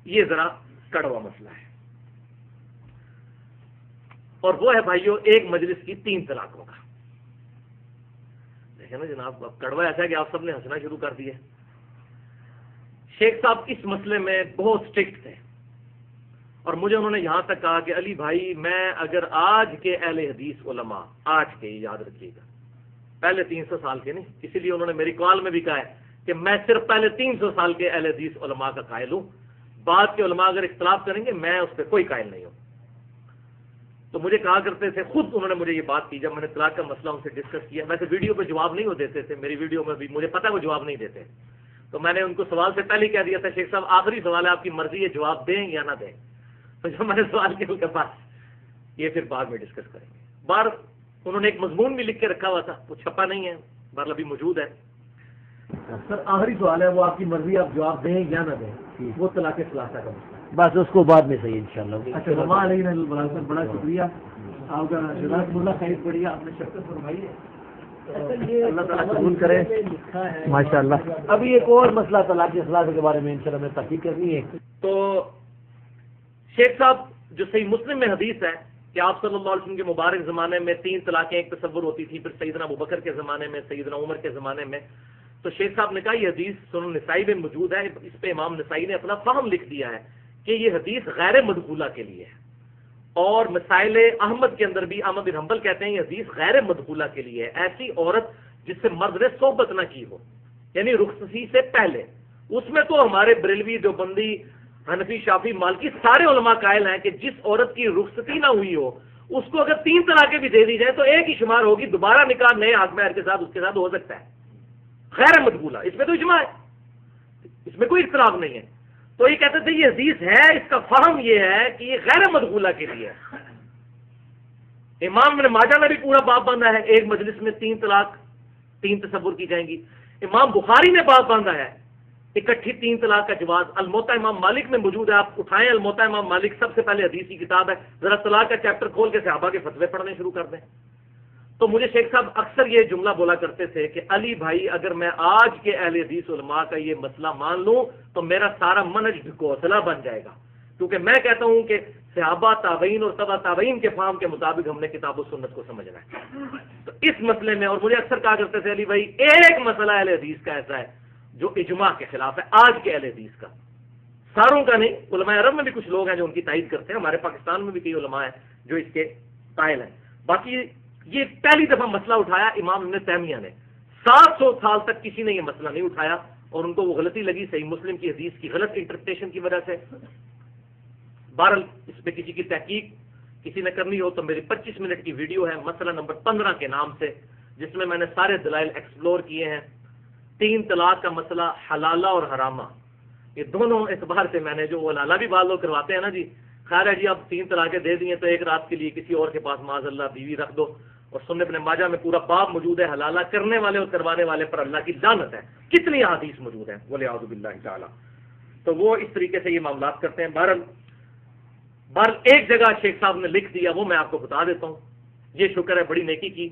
یہ ذرا کڑوا مسئلہ ہے، اور وہ ہے بھائیو ایک مجلس کی 3 طلاقوں کا۔ دیکھیں نا جناب، اب کڑوا ایسا ہے کہ آپ سب نے ہنسنا شروع کر دیا۔ شیخ صاحب اس مسئلے میں بہت اسٹرکٹ تھے، اور مجھے انہوں نے یہاں تک کہا کہ علی بھائی، میں اگر آج کے اہل حدیث علماء، آج کے، یاد رکھیے گا، پہلے 300 سال کے نہیں، اسی لیے انہوں نے میری کال میں بھی کہا ہے کہ میں صرف پہلے 300 سال کے اہل حدیث علماء کا قائل ہوں، بعد کے علماء اگر اختلاف کریں گے میں اس پہ کوئی قائل نہیں ہوں۔ تو مجھے کہا کرتے تھے، خود انہوں نے مجھے یہ بات کی جب میں نے طلاق کا مسئلہ ان سے ڈسکس کیا، ویسے ویڈیو پہ جواب نہیں وہ دیتے تھے، میری ویڈیو میں بھی مجھے پتا وہ جواب نہیں دیتے، تو میں نے ان کو سوال سے پہلے کہہ دیا تھا، شیخ صاحب آخری سوال ہے، آپ کی مرضی ہے جواب دیں یا نہ دیں۔ تو جب میں نے سوال کیا ان کے پاس، یہ پھر بعد میں ڈسکس کریں گے۔ بار انہوں نے ایک مضمون بھی لکھ کے رکھا ہوا تھا، وہ چھپا نہیں ہے، بار ابھی موجود ہے۔ سر آخری سوال ہے، وہ آپ کی مرضی، آپ جواب دیں یا نہ دیں، وہ طلاق ثلاثہ کا مسئلہ، بس اس کو بعد میں صحیح انشاءاللہ۔ اچھا سر، بڑا شکریہ آپ کا، جزاکم اللہ خیر، بڑھیا آپ نے شرکت فرمائی ہے، اللہ تعالیٰ قبول کرے ماشاء اللہ۔ ابھی ایک اور مسئلہ طلاق ثلاثہ کے بارے میں انشاءاللہ میں تحقیق کرنی ہے۔ تو شیخ صاحب جو صحیح مسلم میں حدیث ہے کہ آپ صلی اللہ علیہ وسلم کے مبارک زمانے میں 3 طلاقیں ایک تصور ہوتی تھی، پھر سیدنا ابوبکر کے زمانے میں، سیدنا عمر کے زمانے میں، تو شیخ صاحب نے کہا یہ حدیث سنن نسائی میں موجود ہے، اس پہ امام نسائی نے اپنا فہم لکھ دیا ہے کہ یہ حدیث غیر مدخولہ کے لیے ہے، اور مسائل احمد کے اندر بھی احمد بن حنبل کہتے ہیں یہ حدیث غیر مدخولہ کے لیے ہے، ایسی عورت جس سے مرد نے صحبت نہ کی ہو، یعنی رخصتی سے پہلے۔ اس میں تو ہمارے بریلوی، دیوبندی، حنفی، شافی، مالکی سارے علماء قائل ہیں کہ جس عورت کی رخصتی نہ ہوئی ہو اس کو اگر 3 طلاقیں بھی دے دی جائیں تو ایک ہی شمار ہوگی، دوبارہ نکاح نئے حق مہر کے ساتھ اس کے ساتھ ہو سکتا ہے، غیر مدخولہ۔ اس میں تو اجماع ہے، اس میں کوئی اختلاف نہیں ہے۔ تو یہ کہتے تھے یہ حدیث ہے، اس کا فہم یہ ہے کہ یہ غیر مدخولہ کے لیے ہے۔ امام ابن ماجہ نے بھی پورا باب باندھا ہے، ایک مجلس میں 3 طلاق، 3 تصور کی جائیں گی۔ امام بخاری نے باب باندھا ہے اکٹھی 3 طلاق کا جواز۔ الموطا امام مالک میں موجود ہے، آپ اٹھائیں الموطا امام مالک، سب سے پہلے حدیث کی کتاب ہے، ذرا طلاق کا چیپٹر کھول کے صحابہ کے فتوے پڑھنے شروع کر دیں۔ تو مجھے شیخ صاحب اکثر یہ جملہ بولا کرتے تھے کہ علی بھائی اگر میں آج کے اہل حدیث علماء کا یہ مسئلہ مان لوں تو میرا سارا منہج ڈھکوسلا بن جائے گا، کیونکہ میں کہتا ہوں کہ صحابہ، تابعین اور تبع تابعین کے فہم کے مطابق ہم نے کتاب و سنت کو سمجھنا ہے۔ تو اس مسئلے میں، اور مجھے اکثر کہا کرتے تھے علی بھائی ایک مسئلہ اہل حدیث کا ایسا ہے جو اجماع کے خلاف ہے، آج کے اہل حدیث کا، ساروں کا نہیں، علماء عرب میں بھی کچھ لوگ ہیں جو ان کی تائید کرتے ہیں، ہمارے پاکستان میں بھی کئی علماء ہیں جو اس کے قائل ہیں۔ باقی یہ پہلی دفعہ مسئلہ اٹھایا امام ابن تیمیہ نے، 700 سال تک کسی نے یہ مسئلہ نہیں اٹھایا، اور ان کو وہ غلطی لگی صحیح مسلم کی حدیث کی غلط انٹرپریٹیشن کی وجہ سے۔ بہرحال اس پہ کسی کی تحقیق کسی نے کرنی ہو تو میری 25 منٹ کی ویڈیو ہے مسئلہ نمبر 15 کے نام سے، جس میں نے سارے دلائل ایکسپلور کیے ہیں۔ 3 طلاق کا مسئلہ، حلالہ اور حرامہ، یہ دونوں اعتبار سے میں نے، جو حلالہ بھی بعض لوگ کرواتے ہیں نا جی، خیر ہے جی اب 3 طلاقیں دے دی ہیں تو ایک رات کے لیے کسی اور کے پاس معاذ اللہ بیوی رکھ دو، اور سنن ابن ماجہ میں پورا باب موجود ہے، حلالہ کرنے والے اور کروانے والے پر اللہ کی لعنت ہے، کتنی احادیث موجود ہیں والعیاذ باللہ تعالی۔ تو وہ اس طریقے سے یہ معاملات کرتے ہیں۔ بہرحال ایک جگہ شیخ صاحب نے لکھ دیا، وہ میں آپ کو بتا دیتا ہوں، یہ شکر ہے بڑی نیکی کی۔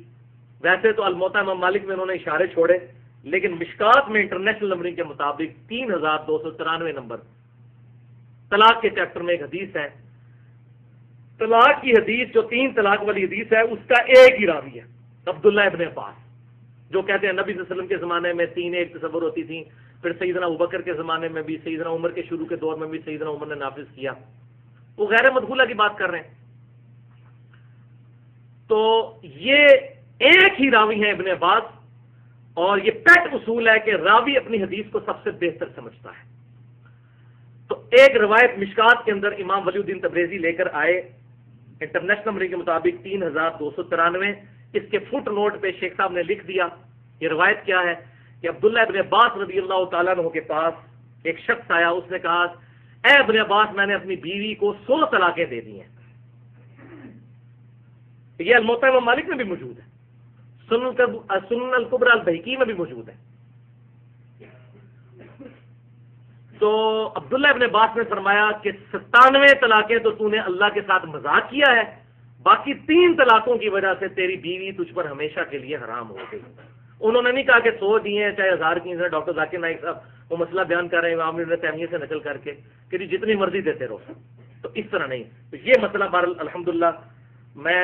ویسے تو الموطا امام مالک میں انہوں نے اشارے چھوڑے، لیکن مشکات میں انٹرنیشنل نمبرنگ کے مطابق 3293 نمبر طلاق کے چیپٹر میں ایک حدیث ہے، طلاق کی حدیث جو 3 طلاق والی حدیث ہے اس کا ایک ہی راوی ہے، عبداللہ ابن عباس، جو کہتے ہیں نبی صلی اللہ علیہ وسلم کے زمانے میں 3 ایک تصور ہوتی تھیں، پھر سیدنا ابوبکر کے زمانے میں بھی، سیدنا عمر کے شروع کے دور میں بھی سیدنا عمر نے نافذ کیا۔ وہ غیر مدخولہ کی بات کر رہے ہیں۔ تو یہ ایک ہی راوی ہیں ابن عباس، اور یہ پیٹ اصول ہے کہ راوی اپنی حدیث کو سب سے بہتر سمجھتا ہے۔ تو ایک روایت مشکات کے اندر امام ولی الدین تبریزی لے کر آئے انٹرنیشنل نمبرنگ کے مطابق 3293، اس کے فٹ نوٹ پہ شیخ صاحب نے لکھ دیا یہ روایت کیا ہے کہ عبداللہ ابن عباس رضی اللہ تعالیٰ عنہ کے پاس ایک شخص آیا، اس نے کہا اے ابن عباس میں نے اپنی بیوی کو 100 طلاقیں دے دی ہیں۔ یہ الموطا امام مالک میں بھی موجود ہے، سنن الکبری البیہقی میں بھی موجود ہے۔ تو عبداللہ ابن عباس نے فرمایا کہ 97 طلاقیں تو تو نے اللہ کے ساتھ مذاق کیا ہے، باقی 3 طلاقوں کی وجہ سے تیری بیوی تجھ پر ہمیشہ کے لیے حرام ہو گئی۔ انہوں نے نہیں کہا کہ 100 دیے ہیں چاہے 1000 کی. ڈاکٹر ذاکر نائک صاحب وہ مسئلہ بیان کر رہے ہیں امام ابن تیمیہ سے نقل کر کے کہ جی جتنی مرضی دیتے رہو. تو اس طرح نہیں. تو یہ مسئلہ بہرحال الحمدللہ میں